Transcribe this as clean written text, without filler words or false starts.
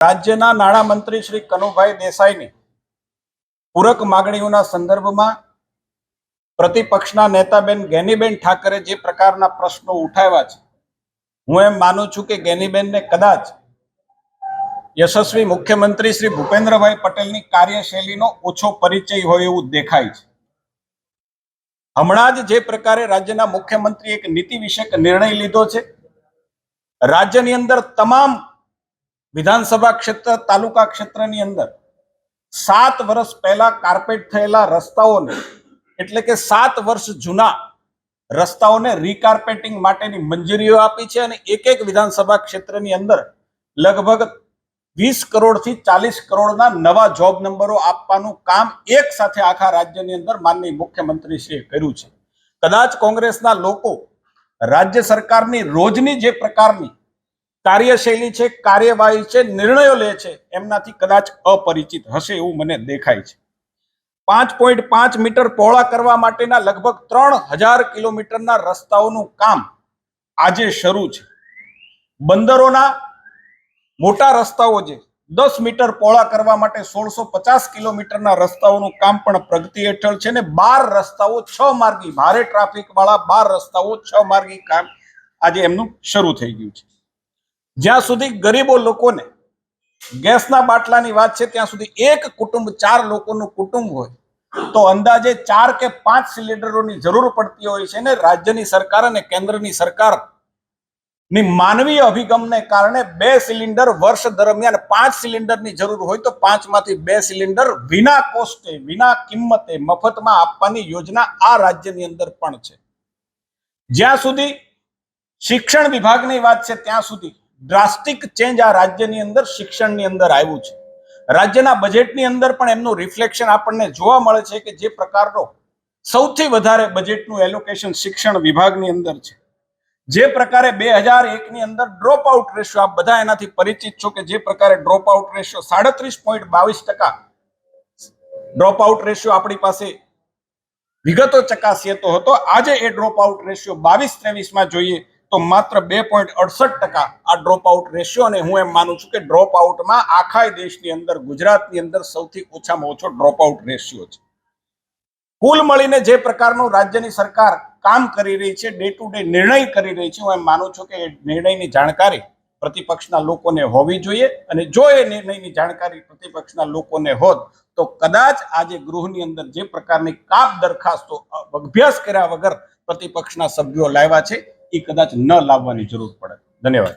રાજ્યના નાણામંત્રી શ્રી કનુભાઈ દેસાઈની પૂરક માગણીઓના સંદર્ભમાં પ્રતિપક્ષના નેતાબેન ગેનીબેન ઠાકરે જે પ્રકારના પ્રશ્નો ઉઠાવ્યા છે, હું એમ માનું છું કે ગેનીબેનને કદાચ યશસ્વી મુખ્યમંત્રી શ્રી ભૂપેન્દ્રભાઈ પટેલની કાર્યશૈલીનો ઓછો પરિચય હોય એવું દેખાય છે. હમણાં જ જે પ્રકારે રાજ્યના મુખ્યમંત્રી એક નીતિ વિષયક નિર્ણય લીધો છે, રાજ્યની અંદર તમામ વિધાનસભા ક્ષેત્ર, તાલુકા ક્ષેત્રની અંદર 7 વર્ષ પહેલા કાર્પેટ થયેલા રસ્તાઓને, એટલે કે 7 વર્ષ જૂના રસ્તાઓને રીકાર્પેટિંગ માટેની મંજૂરીઓ આપી છે અને એક વિધાનસભા ક્ષેત્રની અંદર લગભગ 20 કરોડથી 40 કરોડના નવા જોબ નંબરો આપવાનું કામ એક સાથે આખા રાજ્યની અંદર માનનીય મુખ્યમંત્રીશ્રીએ કર્યું છે. કદાચ કોંગ્રેસના લોકો રાજ્ય સરકારની રોજની જે પ્રકારની કાર્યશૈલી છે, કાર્યવાહી છે, નિર્ણયો લે છે, એમનાથી કદાચ અપરિચિત હશે એવું મને દેખાય છે. 5.5 મીટર પહોળા કરવા માટેના લગભગ 3000 કિલોમીટરના રસ્તાઓનું કામ આજે શરૂ છે. બંદરોના મોટા રસ્તાઓ જે 10 મીટર પહોળા કરવા માટે 1650 કિલોમીટરના રસ્તાઓનું કામ પણ પ્રગતિ હેઠળ છે ને 12 રસ્તાઓ 6 માર્ગી, ભારે ટ્રાફિક વાળા 12 રસ્તાઓ 6 માર્ગી કામ આજે એમનું શરૂ થઈ ગયું છે. જ્યાં સુધી ગરીબો લોકોને ગેસના બાટલાની વાત છે, ત્યાં સુધી એક કુટુંબ 4 લોકોનું કુટુંબ હોય તો અંદાજે 4 કે 5 સિલિન્ડરોની જરૂર પડતી હોય છે ને રાજ્યની સરકાર અને કેન્દ્રની સરકારની માનવીય અભિગમને કારણે 2 સિલિન્ડર વર્ષ દરમિયાન 5 સિલિન્ડરની જરૂર હોય તો 5 માંથી 2 સિલિન્ડર વિના કોસ્ટે, વિના કિંમતે, મફતમાં આપવાની યોજના આ રાજ્યની અંદર પણ છે. જ્યાં સુધી શિક્ષણ વિભાગની વાત છે, ત્યાં સુધી ડ્રાસ્ટિક ચેન્જ આ રાજ્યની અંદર શિક્ષણની અંદર આવ્યું છે. રાજ્યના બજેટની અંદર પણ એમનું રિફ્લેક્શન આપણને જોવા મળે છે કે જે પ્રકારનો સૌથી વધારે બજેટનું એલોકેશન શિક્ષણ વિભાગની અંદર છે. જે પ્રકારે 2001ની અંદર ડ્રોપ આઉટ રેશિયો, આપ બધા એનાથી પરિચિત છો કે જે પ્રકારે drop out ratio 37.22% drop out ratio આપણી પાસે વિગતો ચકાસીએ તો હતો. આજે એ ડ્રોપ આઉટ રેશિયો 22-23માં જોઈએ તો માત્ર 2.68% આ ડ્રોપ આઉટ રેશિયો, અને હું એમ માનું છું કે ડ્રોપ આઉટમાં આખા દેશની અંદર ગુજરાતની અંદર સૌથી ઓછામાં ઓછો ડ્રોપ આઉટ રેશિયો છે. કુલ મળીને જે પ્રકારનું રાજ્યની સરકાર કામ કરી રહી છે, ડે ટુ ડે નિર્ણય કરી રહી છે, હું એમ માનું છું કે એ નિર્ણયની જાણકારી પ્રતિપક્ષના લોકોને હોવી જોઈએ અને જો એ નિર્ણયની જાણકારી પ્રતિપક્ષના લોકોને હોત તો કદાચ આજે ગૃહની અંદર જે પ્રકારની કાપ દરખાસ્તો અભ્યાસ કર્યા વગર પ્રતિપક્ષના સભ્યો લાવ્યા છે એ કદાચ ન લાવવાની જરૂર પડે. ધન્યવાદ.